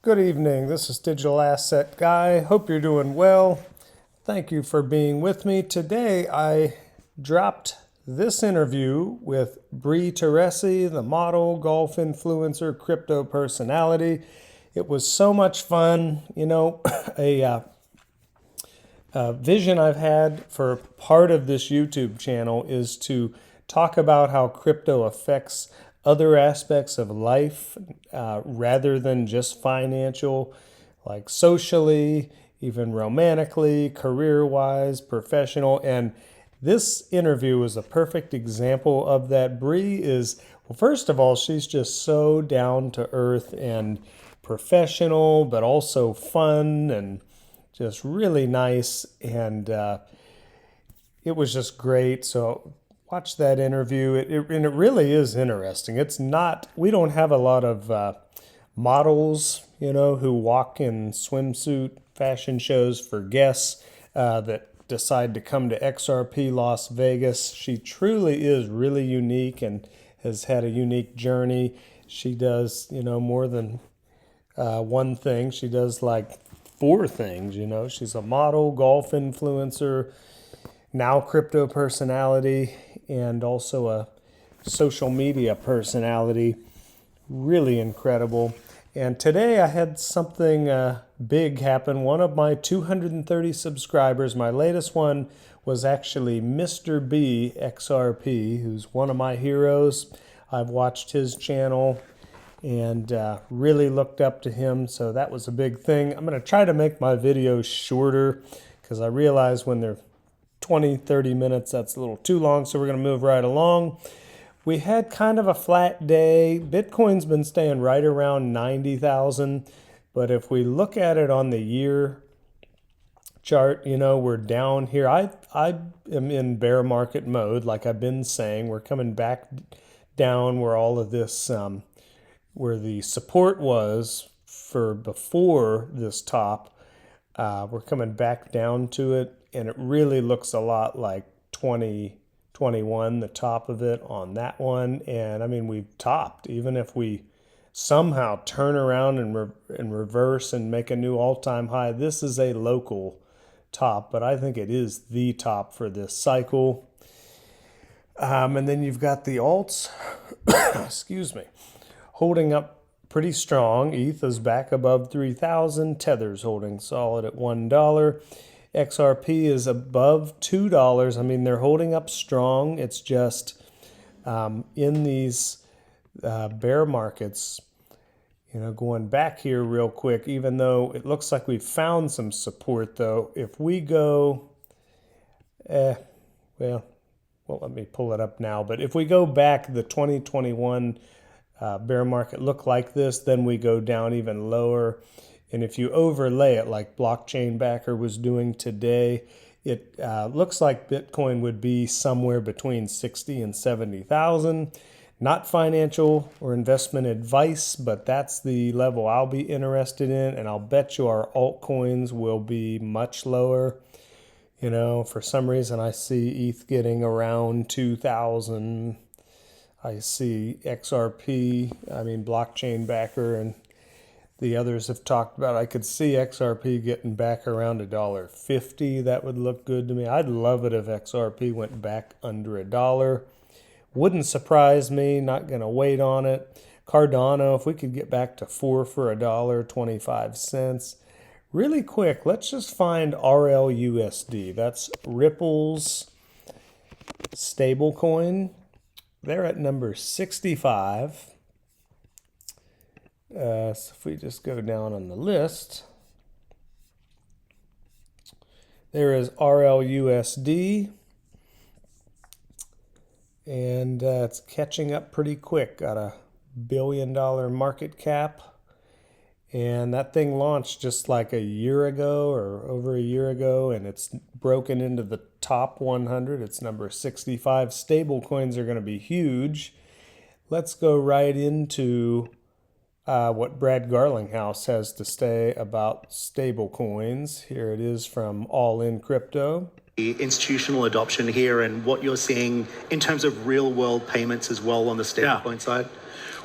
Good evening. This is Digital Asset Guy. Hope you're doing well. Thank you for being with me. Today I dropped this interview with Bree Teresi, the model, golf influencer, crypto personality. It was so much fun. A vision I've had for part of this YouTube channel is to talk about how crypto affects other aspects of life rather than just financial, like socially, even romantically, career-wise, professional. And this interview is a perfect example of that. Bree is, well, first of all, she's just so down to earth and professional, but also fun and just really nice. And it was just great. So watch that interview. And it really is interesting. It's not, we don't have a lot of models, who walk in swimsuit fashion shows for guests that decide to come to XRP Las Vegas. She truly is really unique and has had a unique journey. She does, more than one thing. She does like 4 things, She's a model, golf influencer, now crypto personality, and also a social media personality. Really incredible. And today I had something big happen. One of my 230 subscribers, my latest one, was actually Mr. B XRP, who's one of my heroes. I've watched his channel and really looked up to him, so that was a big thing. I'm going to try to make my videos shorter because I realize when they're 20, 30 minutes, that's a little too long, so we're going to move right along. We had kind of a flat day. Bitcoin's been staying right around 90,000, but if we look at it on the year chart, we're down here. I am in bear market mode, like I've been saying. We're coming back down where all of this, where the support was for before this top. We're coming back down to it, and it really looks a lot like 2021, the top of it on that one. And I mean, we've topped. Even if we somehow turn around and reverse and make a new all-time high, this is a local top, but I think it is the top for this cycle. And then you've got the alts, excuse me, holding up pretty strong. ETH is back above 3,000. Tether's holding solid at $1. XRP is above $2. I mean, they're holding up strong. It's just in these bear markets, going back here real quick, even though it looks like we've found some support, though, if we go, well, let me pull it up now. But if we go back, the 2021 bear market looked like this, then we go down even lower. And if you overlay it like Blockchain Backer was doing today, it looks like Bitcoin would be somewhere between 60 and 70,000. Not financial or investment advice, but that's the level I'll be interested in. And I'll bet you our altcoins will be much lower. For some reason I see ETH getting around 2,000. I see XRP, Blockchain Backer, and the others have talked about. I could see XRP getting back around $1.50. That would look good to me. I'd love it if XRP went back under $1. Wouldn't surprise me. Not going to wait on it. Cardano, if we could get back to 4 for $1.25. Really quick, let's just find RLUSD. That's Ripple's stablecoin. They're at number 65. So if we just go down on the list, there is RLUSD, and it's catching up pretty quick. Got a $1 billion market cap, and that thing launched just like a year ago or over a year ago, and it's broken into the top 100. It's number 65. Stablecoins are going to be huge. Let's go right into what Brad Garlinghouse has to say about stable coins. Here it is from All In Crypto. The institutional adoption here and what you're seeing in terms of real world payments as well on the stablecoin side?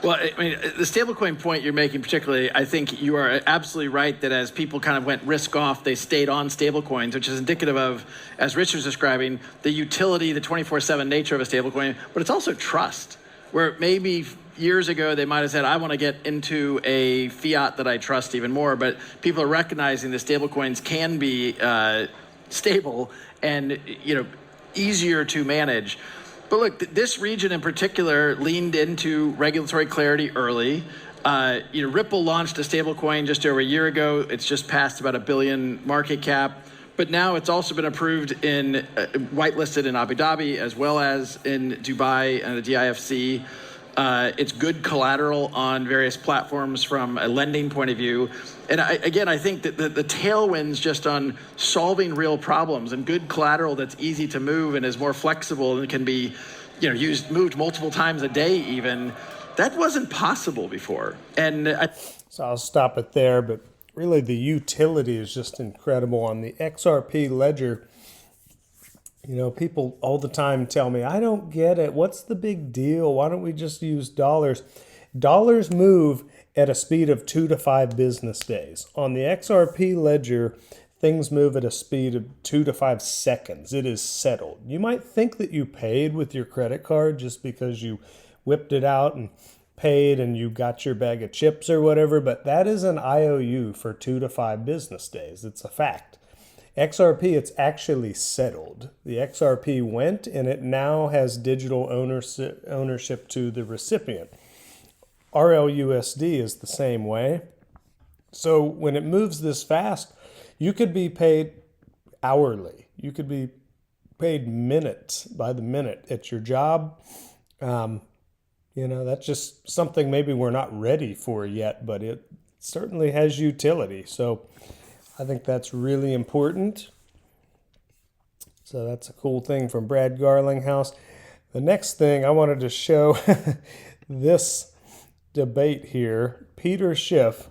Well, I mean, the stablecoin point you're making particularly, I think you are absolutely right that as people kind of went risk off, they stayed on stablecoins, which is indicative of, as Richard's describing, the utility, the 24/7 nature of a stablecoin, but it's also trust, where maybe years ago they might have said, I want to get into a fiat that I trust even more, but people are recognizing that stablecoins can be stable and, easier to manage. But look, this region in particular leaned into regulatory clarity early. Ripple launched a stablecoin just over a year ago. It's just passed about $1 billion market cap. But now it's also been approved in, whitelisted in Abu Dhabi, as well as in Dubai and the DIFC. It's good collateral on various platforms from a lending point of view. And I think that the tailwinds just on solving real problems and good collateral that's easy to move and is more flexible and can be, moved multiple times a day even, that wasn't possible before. So I'll stop it there, but really the utility is just incredible on the XRP ledger. People all the time tell me, I don't get it. What's the big deal? Why don't we just use dollars? Dollars move at a speed of 2 to 5 business days. On the XRP ledger, things move at a speed of 2 to 5 seconds. It is settled. You might think that you paid with your credit card just because you whipped it out and paid and you got your bag of chips or whatever, but that is an IOU for 2 to 5 business days. It's a fact. XRP, it's actually settled. The XRP went and it now has digital ownership to the recipient. RLUSD is the same way. So when it moves this fast, you could be paid hourly. You could be paid minutes by the minute at your job. That's just something maybe we're not ready for yet, but it certainly has utility. So I think that's really important. So that's a cool thing from Brad Garlinghouse. The next thing I wanted to show this debate here. Peter Schiff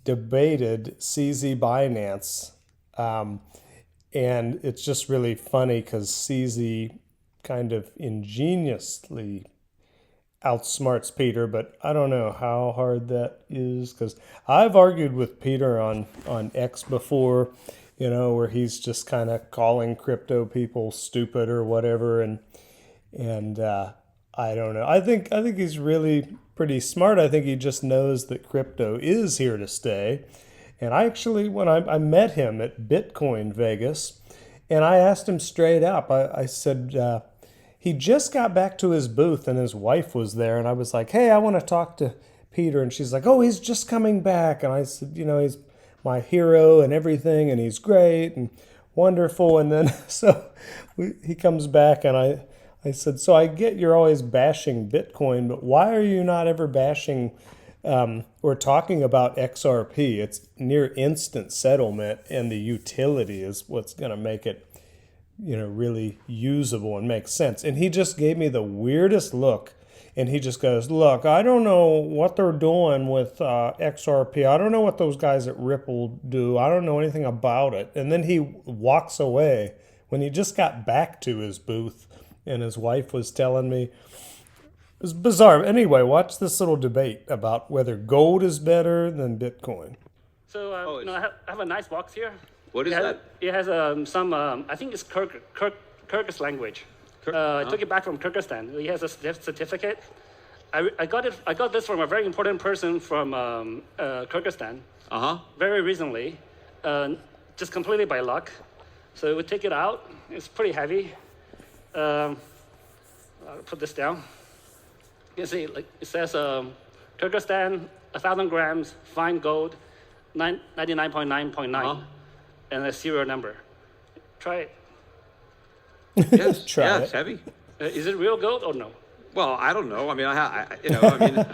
debated CZ Binance. And it's just really funny because CZ kind of ingeniously outsmarts Peter, but I don't know how hard that is because I've argued with Peter on X before, where he's just kind of calling crypto people stupid or whatever, and I don't know. I think he's really pretty smart. I think he just knows that crypto is here to stay. And I actually, when I met him at Bitcoin Vegas, and I asked him straight up, I said, he just got back to his booth and his wife was there. And I was like, hey, I want to talk to Peter. And she's like, oh, he's just coming back. And I said, he's my hero and everything. And he's great and wonderful. And then he comes back and I said, so I get you're always bashing Bitcoin, but why are you not ever bashing or talking about XRP? It's near instant settlement and the utility is what's going to make it really usable and make sense. And he just gave me the weirdest look. And he just goes, look, I don't know what they're doing with XRP. I don't know what those guys at Ripple do. I don't know anything about it. And then he walks away when he just got back to his booth and his wife was telling me. It was bizarre. Anyway, watch this little debate about whether gold is better than Bitcoin. So, I have a nice box here. What is that? It has some, I think it's Kyrgyz language. I took it back from Kyrgyzstan. He has a certificate. I got this from a very important person from Kyrgyzstan. Very recently, just completely by luck. So we take it out. It's pretty heavy. I'll put this down. You can see, it says Kyrgyzstan, 1,000 grams, fine gold, 99.9.9. And a serial number. Try it. Yes, Try it's it. heavy. Is it real gold or no? Well, I don't know. I mean,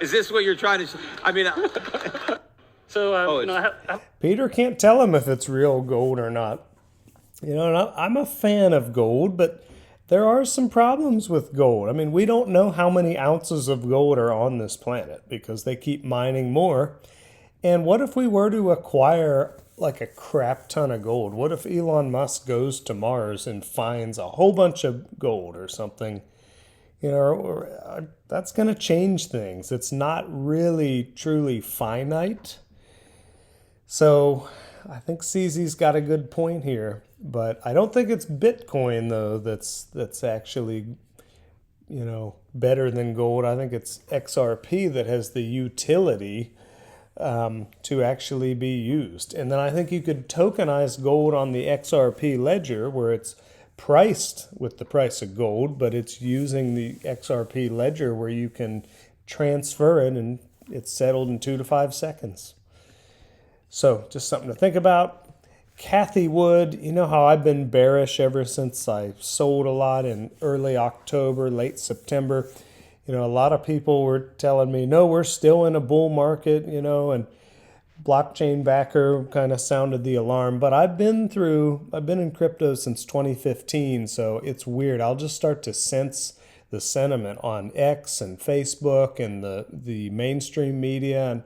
is this what you're trying to say? I mean, So, Peter can't tell him if it's real gold or not. And I'm a fan of gold, but there are some problems with gold. I mean, we don't know how many ounces of gold are on this planet because they keep mining more. And what if we were to acquire like a crap ton of gold? What if Elon Musk goes to Mars and finds a whole bunch of gold or something? That's going to change things. It's not really truly finite. So I think CZ's got a good point here, but I don't think it's Bitcoin though that's actually, better than gold. I think it's XRP that has the utility to actually be used. And then I think you could tokenize gold on the XRP ledger where it's priced with the price of gold, but it's using the XRP ledger where you can transfer it and it's settled in 2 to 5 seconds. So just something to think about. Kathy Wood, you know how I've been bearish ever since I sold a lot in early October, late September. A lot of people were telling me, no, we're still in a bull market, and blockchain backer kind of sounded the alarm. But I've been in crypto since 2015, so it's weird. I'll just start to sense the sentiment on X and Facebook and the mainstream media, and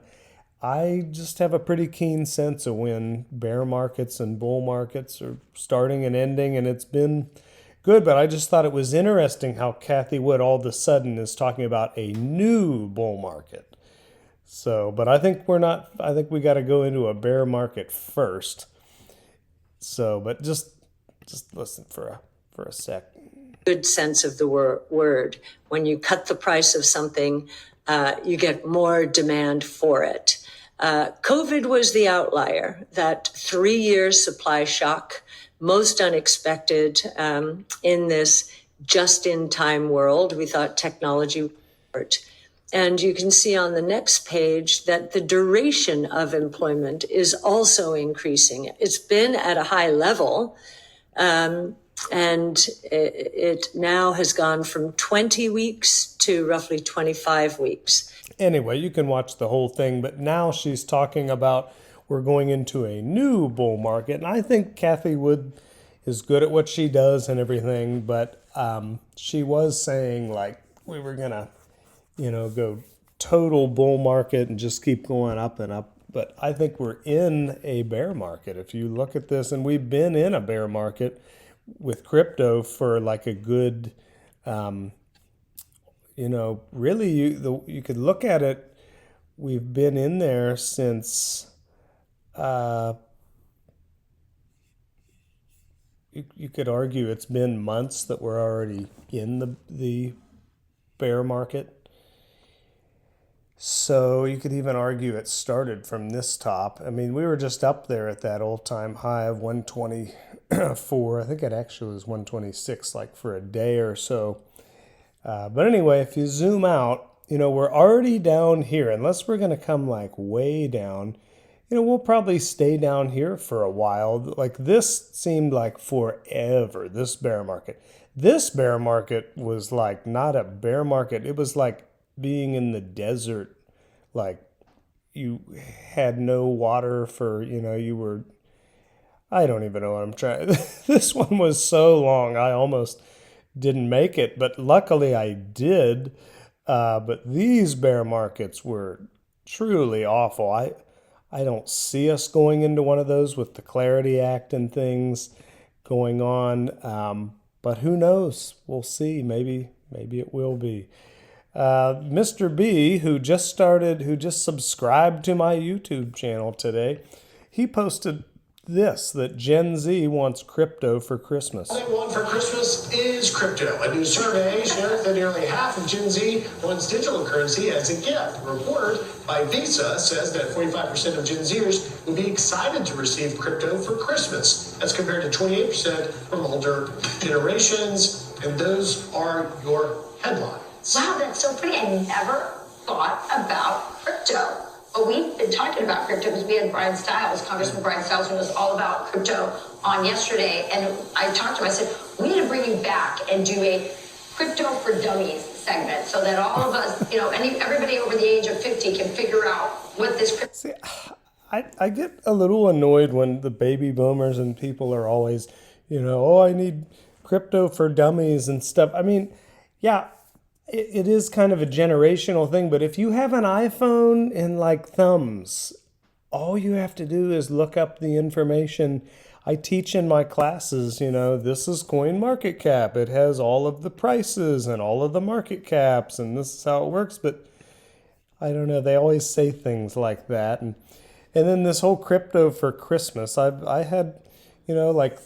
I just have a pretty keen sense of when bear markets and bull markets are starting and ending, and it's been good. But I just thought it was interesting how Kathy Wood all of a sudden is talking about a new bull market. So, but I think we got to go into a bear market first. So, but just listen for a sec. Good sense of the word. When you cut the price of something, you get more demand for it. COVID was the outlier, that 3-year supply shock, most unexpected in this just-in-time world. We thought technology would work. And you can see on the next page that the duration of employment is also increasing. It's been at a high level, and it now has gone from 20 weeks to roughly 25 weeks. Anyway, you can watch the whole thing, but now she's talking about we're going into a new bull market. And I think Kathy Wood is good at what she does and everything, but she was saying like we were going to, go total bull market and just keep going up and up. But I think we're in a bear market. If you look at this, and we've been in a bear market with crypto for like a good really, you could look at it. We've been in there since you could argue it's been months that we're already in the bear market. So you could even argue it started from this top. I mean, we were just up there at that all-time high of 124. I think it actually was 126, like for a day or so. But anyway, if you zoom out, we're already down here. Unless we're going to come like way down, we'll probably stay down here for a while. Like this seemed like forever, this bear market. This bear market was like not a bear market. It was like being in the desert. Like you had no water for, you were, I don't even know what I'm trying. This one was so long, I almost didn't make it, but luckily I did. But these bear markets were truly awful. I don't see us going into one of those with the Clarity Act and things going on. But who knows? We'll see. Maybe it will be. Mr. B, who just subscribed to my YouTube channel today, he posted that Gen Z wants crypto for Christmas. All they want for Christmas is crypto. A new survey shows that nearly half of Gen Z wants digital currency as a gift. A report by Visa says that 45% of Gen Zers would be excited to receive crypto for Christmas. That's compared to 28% from older generations. And those are your headlines. Wow, that's so pretty. I never thought about crypto. But we've been talking about crypto because we had Brian Stiles, Congressman Brian Stiles, who was all about crypto on yesterday. And I talked to him, I said, we need to bring you back and do a crypto for dummies segment so that all of us, everybody over the age of 50 can figure out what this crypto. See, I get a little annoyed when the baby boomers and people are always, I need crypto for dummies and stuff. I mean, yeah. It is kind of a generational thing, but if you have an iPhone and like thumbs, all you have to do is look up the information I teach in my classes, this is coin market cap. It has all of the prices and all of the market caps, and this is how it works. But I don't know, they always say things like that. And then this whole crypto for Christmas, I had, like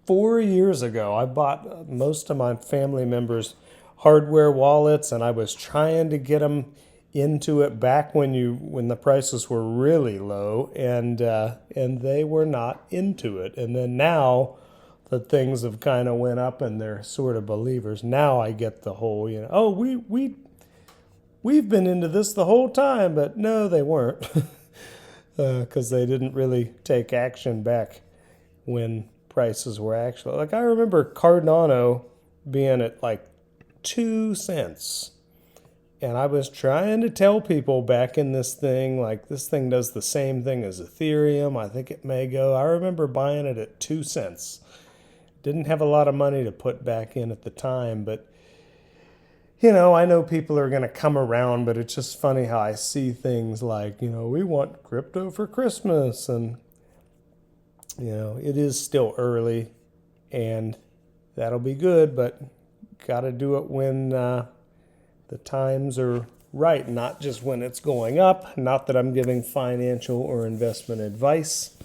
4 years ago, I bought most of my family members hardware wallets, and I was trying to get them into it back when the prices were really low, and they were not into it. And then now that things have kind of went up and they're sort of believers, now I get the whole, oh, we've been into this the whole time, but no, they weren't, because they didn't really take action back when prices were actually, like, I remember Cardano being at like 2 cents. And I was trying to tell people back in this thing, like, this thing does the same thing as Ethereum. I think it may go. I remember buying it at 2 cents. Didn't have a lot of money to put back in at the time, but I know people are going to come around, but it's just funny how I see things like, we want crypto for Christmas, and it is still early, and that'll be good, but got to do it when the times are right, not just when it's going up. Not that I'm giving financial or investment advice.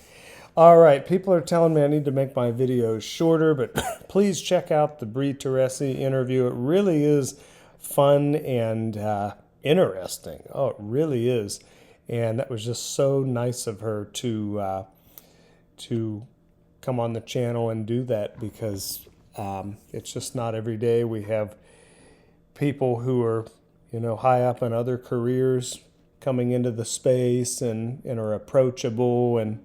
All right, people are telling me I need to make my videos shorter, but please check out the Bree Teresi interview. It really is fun and interesting. Oh, it really is. And that was just so nice of her to come on the channel and do that, because it's just not every day we have people who are, high up in other careers coming into the space and are approachable and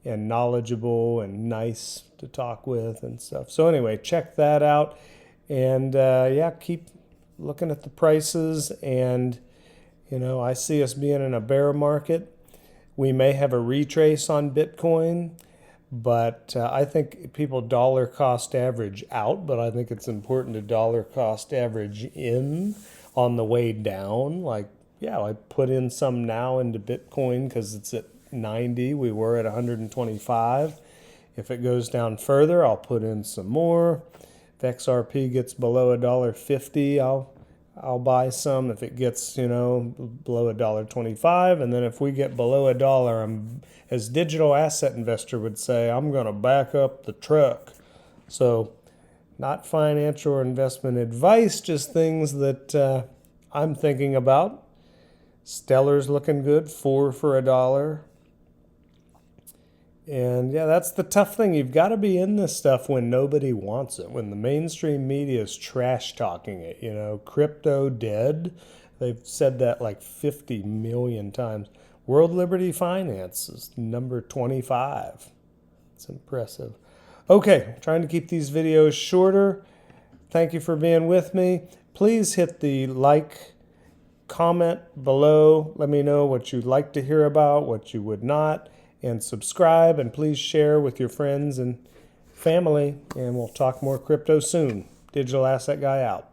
knowledgeable and nice to talk with and stuff. So anyway, check that out. And keep looking at the prices. And, I see us being in a bear market. We may have a retrace on Bitcoin. But I think people dollar cost average out, but I think it's important to dollar cost average in on the way down. Like, I put in some now into Bitcoin because it's at 90. We were at 125. If it goes down further, I'll put in some more. If XRP gets below $1.50, I'll buy some. If it gets, below $1.25, and then if we get below $1, as digital asset investor would say, I'm going to back up the truck. So, not financial or investment advice, just things that I'm thinking about. Stellar's looking good, 4 for $1. And that's the tough thing. You've got to be in this stuff when nobody wants it, when the mainstream media is trash talking it. Crypto dead. They've said that like 50 million times. World Liberty Finance is number 25. It's impressive. Okay, trying to keep these videos shorter. Thank you for being with me. Please hit the like, comment below. Let me know what you'd like to hear about, what you would not. And subscribe, and please share with your friends and family. And we'll talk more crypto soon. Digital Asset Guy out.